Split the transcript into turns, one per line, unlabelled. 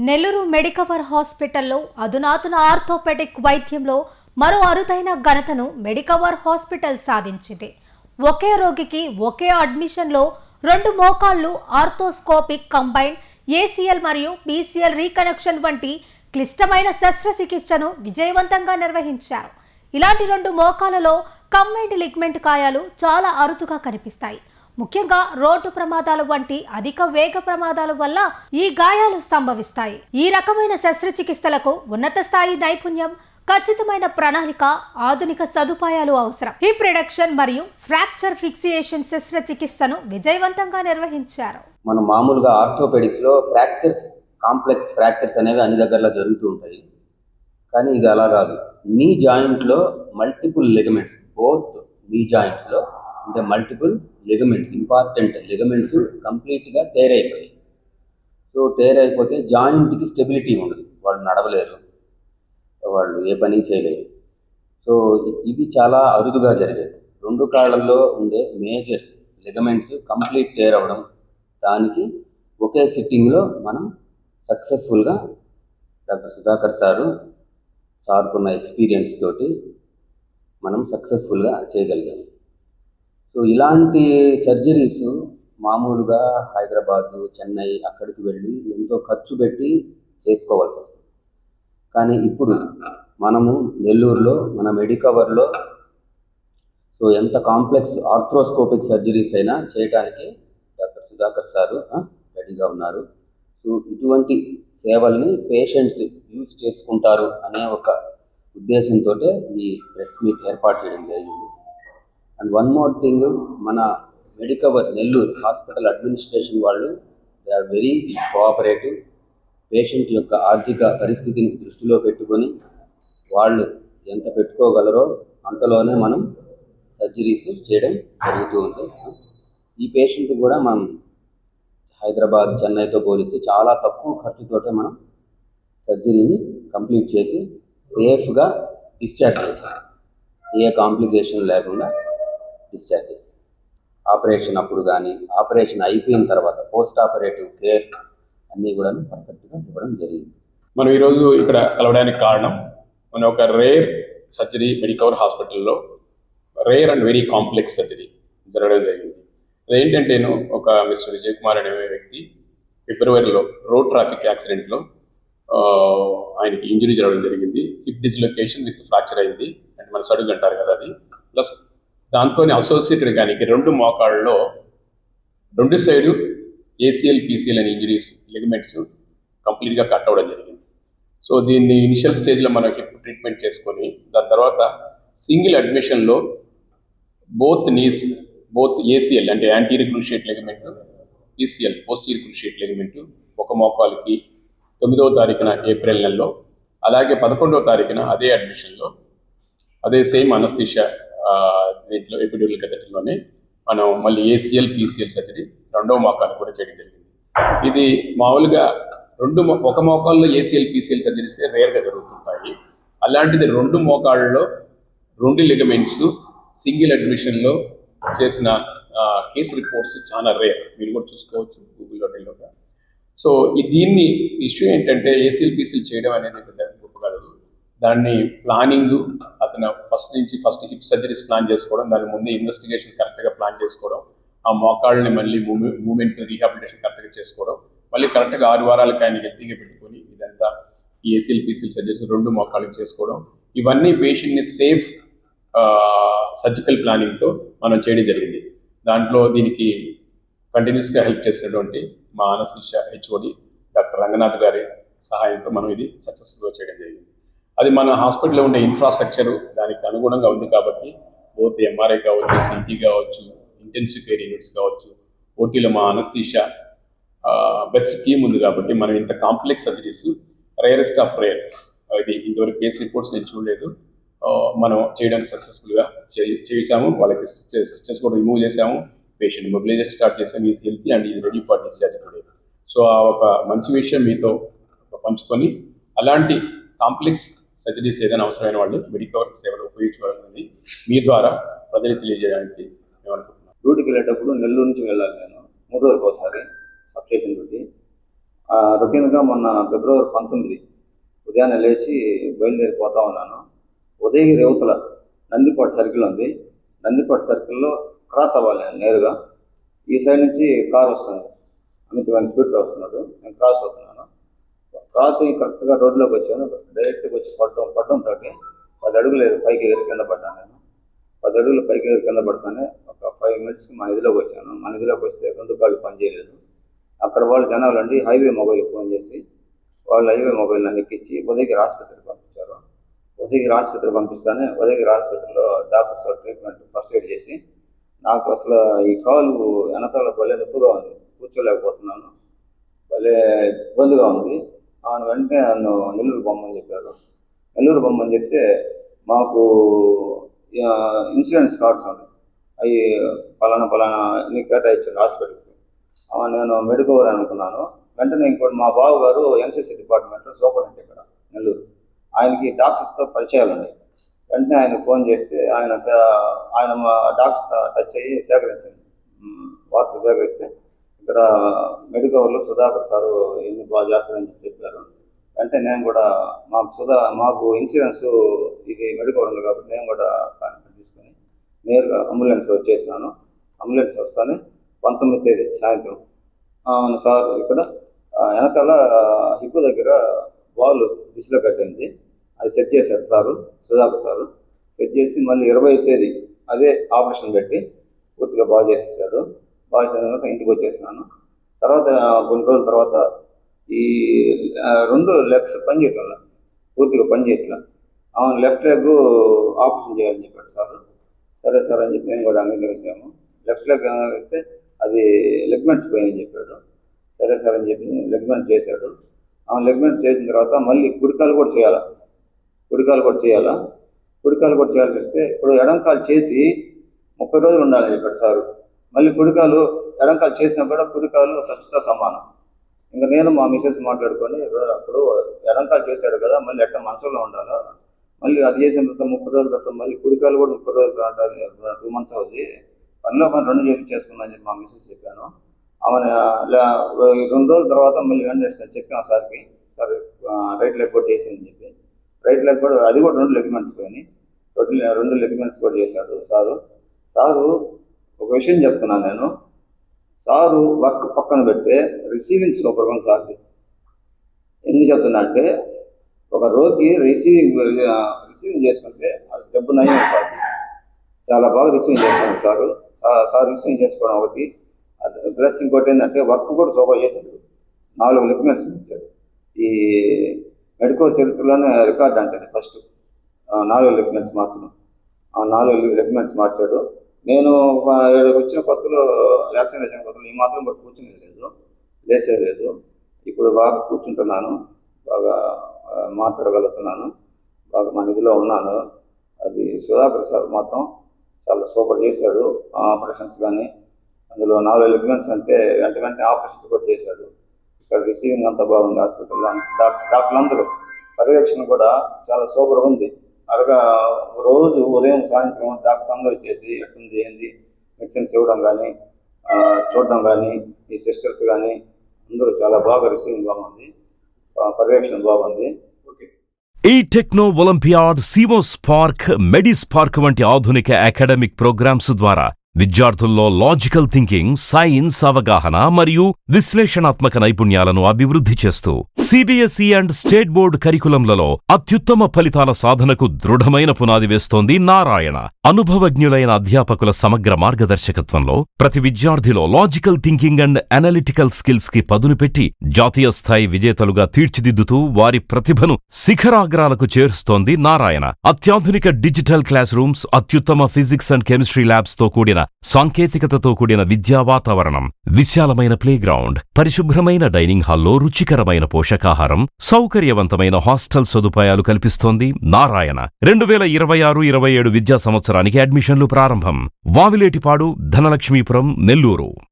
Nellore Medicover హాస్పిటల్లో అధునాతన orthopaedic వైద్యంలో మరో అరుదైన ఘనతను మెడికవర్ హాస్పిటల్ సాధించింది. ఒకే రోగికి ఒకే అడ్మిషన్లో 2 మోకాళ్లు ఆర్థోస్కోపిక్ కంబైన్డ్ ఏసీఎల్ మరియు బీసీఎల్ రీకనెక్షన్ వంటి క్లిష్టమైన శస్త్రచికిత్సను విజయవంతంగా నిర్వహించారు. ఇలాంటి 2 మోకాళ్లలో కంబైన్డ్ లిగ్మెంట్ గాయాలు చాలా అరుదుగా కనిపిస్తాయి. ముఖ్యంగా రోడ్డు ప్రమాదాలు వంటి అధిక వేగ ప్రమాదాల వల్ల ఈ గాయాలు సంభవిస్తాయి. ఈ రకమైన శస్త్రచికిత్సలకు ఉన్నత స్థాయి నైపుణ్యం, ఖచ్చితమైన ప్రణాళిక, ఆధునిక సదుపాయాలు అవసరం. హిప్ రిడక్షన్ మరియు ఫ్రాక్చర్ ఫిక్సియేషన్ శస్త్రచికిత్సను విజయవంతంగా నిర్వహించారు.
మనం మామూలుగా ఆర్థోపెడిక్స్ లో కాంప్లెక్స్ ఫ్రాక్చర్స్ అనేవి అన్ని దగ్గరలో జరుగుతూ ఉంటాయి. కానీ ఇది అలా కాదు. నీ జాయింట్ లో మల్టిపుల్ లిగమెంట్స్, బోత్ నీ జాయింట్స్ లో అంటే మల్టిపుల్ లిగమెంట్స్, ఇంపార్టెంట్ లిగమెంట్స్ కంప్లీట్గా టేర్ అయిపోయాయి. సో టేర్ అయిపోతే జాయింట్కి స్టెబిలిటీ ఉండదు, వాళ్ళు నడవలేరు, వాళ్ళు ఏ పని చేయలేరు. సో ఇవి చాలా అరుదుగా జరిగాయి. 2 కాళ్ళల్లో ఉండే మేజర్ లిగమెంట్స్ కంప్లీట్ టేర్ అవ్వడం, దానికి ఒకే సిట్టింగ్లో మనం సక్సెస్ఫుల్గా డాక్టర్ సుధాకర్ సార్కున్న ఎక్స్పీరియన్స్ తోటి మనం సక్సెస్ఫుల్గా చేయగలిగాం. సో ఇలాంటి సర్జరీస్ మామూలుగా హైదరాబాదు, చెన్నై అక్కడికి వెళ్ళి ఎంతో ఖర్చు పెట్టి చేసుకోవాల్సి వస్తుంది. కానీ ఇప్పుడు మనము నెల్లూరులో మన మెడికవర్లో సో ఎంత కాంప్లెక్స్ ఆర్థ్రోస్కోపిక్ సర్జరీస్ అయినా చేయడానికి డాక్టర్ సుధాకర్ రెడీగా ఉన్నారు. సో ఇటువంటి సేవల్ని పేషెంట్స్ యూజ్ చేసుకుంటారు అనే ఒక ఉద్దేశంతో ఈ ప్రెస్ మీట్ ఏర్పాటు చేయడం జరిగింది. అండ్ వన్ మోర్ థింగ్, మన మెడికవర్ నెల్లూరు హాస్పిటల్ అడ్మినిస్ట్రేషన్ వాళ్ళు they are very cooperative. Patient యొక్క ఆర్థిక పరిస్థితిని దృష్టిలో పెట్టుకొని వాళ్ళు ఎంత పెట్టుకోగలరో అంతలోనే మనం సర్జరీస్ చేయడం జరుగుతూ ఉంది. ఈ పేషెంట్ కూడా మనం హైదరాబాద్, చెన్నైతో పోలిస్తే చాలా తక్కువ ఖర్చుతోటే మనం సర్జరీని కంప్లీట్ చేసి సేఫ్గా డిశ్చార్జ్ చేసాం. ఏ కాంప్లికేషన్ లేకుండా డిశ్చార్జ్ చేసాం. ఆపరేషన్ అప్పుడు కానీ, ఆపరేషన్ అయిపోయిన తర్వాత పోస్ట్ ఆపరేటివ్ కేర్ అన్నీ కూడా పర్ఫెక్ట్గా ఇవ్వడం జరిగింది.
మనం ఈరోజు ఇక్కడ కలవడానికి కారణం, మన ఒక రేర్ సర్జరీ మెడికవర్ హాస్పిటల్లో rare and very complex surgery జరగడం జరిగింది. అదేంటంటే ఒక మిస్టర్ విజయ్ కుమార్ అనే వ్యక్తి ఫిబ్రవరిలో రోడ్ ట్రాఫిక్ యాక్సిడెంట్లో ఆయనకి ఇంజరీ జరగడం జరిగింది. హిప్ డిస్లొకేషన్ విత్ ఫ్రాక్చర్ అయింది, అంటే మన సడుగు అంటారు కదా అది. ప్లస్ దాంతో అసోసియేటెడ్ కానీ 2 మోకాళ్ళలో 2 సైడు ఏసీఎల్, పీసీఎల్ అనే ఇంజరీస్ లిగమెంట్స్ కంప్లీట్గా కట్ అవ్వడం జరిగింది. సో దీన్ని ఇనిషియల్ స్టేజ్లో మనం హిప్ ట్రీట్మెంట్ చేసుకొని దాని తర్వాత సింగిల్ అడ్మిషన్లో బోత్ ఏసీఎల్ అంటే anterior cruciate ligament, PCL posterior cruciate ligament ఒక మోకాలికి 9వ తారీఖున ఏప్రిల్ నెలలో, అలాగే 11వ తారీఖున అదే అడ్మిషన్లో అదే సేమ్ అనస్థీషియా దీంట్లో ఎపిడ్యూరల్ కేథెటర్లోనే మనం మళ్ళీ ఏసీఎల్, పీసీఎల్ సర్జరీ 2వ మోకాలు కూడా చేయడం జరిగింది. ఇది మామూలుగా ఒక మోకాల్లో ఏసీఎల్, పీసీఎల్ సర్జరీస్ రేర్గా జరుగుతుంటాయి. అలాంటిది 2 మోకాళ్ళలో 2 లిగమెంట్స్ సింగిల్ అడ్మిషన్లో చేసిన కేసు రిపోర్ట్స్ చాలా రేర్. మీరు కూడా చూసుకోవచ్చు గూగుల్లో. సో దీన్ని ఇష్యూ ఏంటంటే ఏసీఎల్, పీసీఎల్ చేయడం అనేది గొప్ప కాదు. దాన్ని ప్లానింగ్ అతను ఫస్ట్ హిప్ సర్జరీస్ ప్లాన్ చేసుకోవడం, దాని ముందు ఇన్వెస్టిగేషన్ కరెక్ట్గా ప్లాన్ చేసుకోవడం, ఆ మోకాళ్ళని మళ్ళీ మూమెంట్ రీహాబిలిటేషన్ కరెక్ట్గా చేసుకోవడం, మళ్ళీ కరెక్ట్గా 6 వారాలకి ఆయన హెల్తీగా పెట్టుకొని ఇదంతా ఈ ఏసీఎల్, పీసీఎల్ సర్జరీస్ 2 మోకాళ్ళకి చేసుకోవడం, ఇవన్నీ పేషెంట్ని సేఫ్ సర్జికల్ ప్లానింగ్తో మనం చేయడం జరిగింది. దాంట్లో దీనికి కంటిన్యూస్గా హెల్ప్ చేసినటువంటి మా అనస్థీషియా హెచ్ఓడి డాక్టర్ రంగనాథ్ గారి సహాయంతో మనం ఇది సక్సెస్ఫుల్గా చేయడం జరిగింది. అది మన హాస్పిటల్లో ఉండే ఇన్ఫ్రాస్ట్రక్చరు దానికి అనుగుణంగా ఉంది కాబట్టి బోత్ ఎంఆర్ఐ కావచ్చు, సిటీ కావచ్చు, ఇంటెన్సివ్ కేర్ యూనిట్స్ కావచ్చు, ఓటీలో మా అనస్థీషియా బెస్ట్ టీమ్ ఉంది కాబట్టి మనం ఇంత complex surgeries rarest of rare, ఇది ఇంతవరకు కేసు రిపోర్ట్స్ నేను చూడలేదు, మనం చేయడం సక్సెస్ఫుల్గా చేసాము. వాళ్ళకి స్ట్రెస్ కూడా రిమూవ్ చేసాము, పేషెంట్ మొబిలైజేషన్ స్టార్ట్ చేసాము. Is healthy and is ready for discharge today. So ఆ ఒక మంచి విషయం మీతో పంచుకొని, అలాంటి కాంప్లెక్స్ సర్జరీస్ ఏదైనా అవసరమైన వాళ్ళు మెడికవర్ సేవలు ఉపయోగించుకోవాలని మీ ద్వారా ప్రజలకు తెలియజేయడానికి మేము అనుకుంటున్నాం.
డ్యూటీకి వెళ్ళేటప్పుడు నెల్లూరు నుంచి వెళ్ళాలి. నేను 3 రోజులకు ఒకసారి సబ్స్టేషన్ డ్యూటీ. రొటీన్గా మొన్న ఫిబ్రవరి 19 ఉదయాన్నే లేచి బయలుదేరిపోతా ఉన్నాను. ఉదయగిరి యువతల నందిపాటు సర్కిల్ ఉంది. నందిపాటు సర్కిల్లో క్రాస్ అవ్వాలి నేను నేరుగా. ఈ సైడ్ నుంచి కారు వస్తుంది, అమితమైన స్పీడ్తో వస్తున్నాడు. నేను క్రాస్ అవుతున్నాను. క్రాస్ అయ్యి కరెక్ట్గా రోడ్లోకి వచ్చాను. డైరెక్ట్గా వచ్చి పడ్డంతో 10 అడుగులు పైకి ఎగిరి కింద పడ్డాను. నేను 10 అడుగులు పైకి ఎగిరి కింద పడతానే ఒక 5 మినిట్స్కి మన ఇదిలోకి వచ్చాను. మన ఇదిలోకి వస్తే 2 కాళ్ళు పనిచేయలేదు. అక్కడ వాళ్ళు జనాలు అండి హైవే మొబైల్ ఫోన్ చేసి వాళ్ళు హైవే మొబైల్ నన్ను ఎక్కించి ఉదయగిరి ఆసుపత్రికి పంపించారు. ఉదయగిరి ఆసుపత్రికి పంపిస్తానే ఉదయగిరి ఆసుపత్రిలో డాక్టర్స్ ట్రీట్మెంట్ ఫస్ట్ ఎయిడ్ చేసి నాకు అసలు ఈ కాలు వెనకాల భలే నొప్పిగా ఉంది, కూర్చోలేకపోతున్నాను, భలే ఇబ్బందిగా ఉంది. వెంటనే నన్ను నెల్లూరు బొమ్మని చెప్పారు. నెల్లూరు బొమ్మని చెప్తే మాకు ఇన్సూరెన్స్ కార్డ్స్ ఉన్నాయి, అవి పలానా నీకు కేటాయించారు హాస్పిటల్కి. నేను మెడికవర్ అనుకున్నాను. వెంటనే ఇంకోటి మా బావు గారు ఎన్సీసీ డిపార్ట్మెంట్లో సూపరింటెండెంట్ ఇక్కడ నెల్లూరు, ఆయనకి డాక్టర్స్తో పరిచయాలు ఉన్నాయి. వెంటనే ఆయన ఫోన్ చేస్తే ఆయన మా డాక్టర్స్తో టచ్ అయ్యి సేకరించింది, వార్త సేకరిస్తే ఇక్కడ మెడికవర్లో సుధాకర్ సారు ఎన్ని బాగా చేస్తారని చెప్పారు. అంటే నేను కూడా మాకు ఇన్సూరెన్స్ ఇది మెడికవర్ ఉంది కాబట్టి నేను కూడా కాంటాక్ట్ తీసుకొని నేరుగా అంబులెన్స్ వచ్చేసినాను. అంబులెన్స్ వస్తానే 19వ తేదీ సాయంత్రం సార్ ఇక్కడ వెనకాల హిప్పు దగ్గర వాల్ దిశలో కట్టింది, అది సెట్ చేశారు సారు, సుధాకర్ సారు సెట్ చేసి మళ్ళీ 20వ తేదీ అదే ఆపరేషన్ పెట్టి పూర్తిగా బాగు చేసేసాడు. బాగు చేసిన తర్వాత ఇంటికి వచ్చేసినాను. తర్వాత కొన్ని రోజుల తర్వాత ఈ 2 లెగ్స్ పనిచేయట్లా, పూర్తిగా పనిచేయట్లా. లెఫ్ట్ లెగ్ ఆపరేషన్ చేయాలని చెప్పాడు సార్. సరే సార్ అని చెప్పి మేము కూడా అంగీకరించాము. లెఫ్ట్ లెగ్ అంగీకరిస్తే అది లెగ్మెంట్స్ పోయిందని చెప్పాడు. సరే సార్ అని చెప్పి లెగ్మెంట్స్ చేశాడు. లెగ్మెంట్స్ చేసిన తర్వాత మళ్ళీ కుడికాలు కూడా చేయాలి. కుడికాలు కూడా చేయాల్సి వస్తే ఇప్పుడు ఎడంకాలు చేసి 30 రోజులు ఉండాలని చెప్పాడు సారు. మళ్ళీ కుడికాలు ఎడంకాలు చేసినా కూడా కుడికాలు సచ్చుతో సమానం. ఇంకా నేను మా మిసెస్ మాట్లాడుకొని అప్పుడు ఎడంకాలు చేశాడు కదా, మళ్ళీ ఎట్లా మనసులో ఉండాలా, మళ్ళీ అది చేసిన తర్వాత 30 రోజుల తర్వాత మళ్ళీ కుడికాలు కూడా 30 రోజులు ఉంటుంది, 2 months అవుతుంది, పనిలో పని 2 చేయించేసుకుందని చెప్పి మా మిసెస్ చెప్పాను. ఆమె 2 రోజుల తర్వాత మళ్ళీ వెంటనే చెప్పాను సార్కి, సార్ రైట్ లెగ్ కూడా చేసిందని చెప్పి. రైట్ లెగ్ కూడా అది కూడా 2 లెగ్మెంట్స్ పోయినాయి. 2 లెగ్మెంట్స్ కూడా చేశాడు సారు. ఒక విషయం చెప్తున్నాను నేను, సారు వర్క్ పక్కన పెడితే రిసీవింగ్ సూపర్గా ఉంది సార్ది. ఎందుకు చెప్తున్నా అంటే ఒక రోగి రిసీవింగ్ చేసుకుంటే అది డబ్బు నయం కాదు, చాలా బాగా రిసీవింగ్ చేస్తున్నాడు సార్ రిసీవింగ్ చేసుకోవడం ఒకటి, ప్లస్ ఇంకోటి ఏంటంటే వర్క్ కూడా సూపర్ చేశాడు. 4 లెగ్మెంట్స్ ఇచ్చాడు. ఈ మెడికల్ చరిత్రలోనే రికార్డ్ అంటే ఫస్ట్ 4 లెగ్మెంట్స్ మార్చడం. 4 లెగ్మెంట్స్ మార్చాడు. నేను వచ్చిన కొత్తలో యాక్సిడెంట్ వచ్చిన కొత్తలో ఈ మాత్రం కూడా కూర్చునేది లేదు, లేసేది లేదు. ఇప్పుడు బాగా కూర్చుంటున్నాను, బాగా మాట్లాడగలుగుతున్నాను, బాగా మన ఇదిలో ఉన్నాను. అది సుధాకర్ సార్ మాత్రం చాలా సూపర్ చేశాడు. ఆపరేషన్స్ కానీ అందులో 4 లెగ్మెంట్స్ అంటే వెంటనే ఆపరేషన్స్ కూడా చేశాడు. ఇక్కడ రిసీవింగ్ అంతా బాగుంది హాస్పిటల్లో. డాక్టర్లందరూ పర్యవేక్షణ కూడా చాలా సూపర్గా ఉంది. రోజు ఉదయం సాయంత్రం డాక్టర్స్ అందరూ చేసి ఎట్టుంది ఏంది మెడిసిన్స్ ఇవ్వడం కానీ చూడడం కానీ ఈ సిస్టర్స్ కానీ అందరూ చాలా బాగా రిసీవింగ్ బాగుంది, పర్యవేక్షణ బాగుంది.
ఈ టెక్నో ఒలింపియాడ్, సివో స్పార్క్, మెడి స్పార్క్ వంటి ఆధునిక అకాడమిక్ ప్రోగ్రామ్స్ ద్వారా విద్యార్థుల్లో లాజికల్ థింకింగ్, సైన్స్ అవగాహన మరియు విశ్లేషణాత్మక నైపుణ్యాలను అభివృద్ధి చేస్తూ సిబిఎస్ఈ అండ్ స్టేట్ బోర్డు కరికులంలలో అత్యుత్తమ ఫలితాల సాధనకు దృఢమైన పునాది వేస్తోంది నారాయణ. అనుభవజ్ఞులైన అధ్యాపకుల సమగ్ర మార్గదర్శకత్వంలో ప్రతి విద్యార్థిలో logical thinking and analytical skills కి పదును పెట్టి జాతీయ స్థాయి విజేతలుగా తీర్చిదిద్దుతూ వారి ప్రతిభను శిఖరాగ్రాలకు చేరుస్తోంది నారాయణ. అత్యాధునిక డిజిటల్ క్లాస్ రూమ్స్, అత్యుత్తమ ఫిజిక్స్ అండ్ కెమిస్ట్రీ ల్యాబ్స్ తో కూడిన సాంకేతికతతో కూడిన విద్యా వాతావరణం, విశాలమైన ప్లేగ్రౌండ్, పరిశుభ్రమైన డైనింగ్ హాల్లో రుచికరమైన పోషకాహారం, సౌకర్యవంతమైన హాస్టల్ సదుపాయాలు కల్పిస్తోంది నారాయణ. 2026-27 విద్యా సంవత్సరానికి అడ్మిషన్లు ప్రారంభం. వావిలేటిపాడు, ధనలక్ష్మీపురం, నెల్లూరు.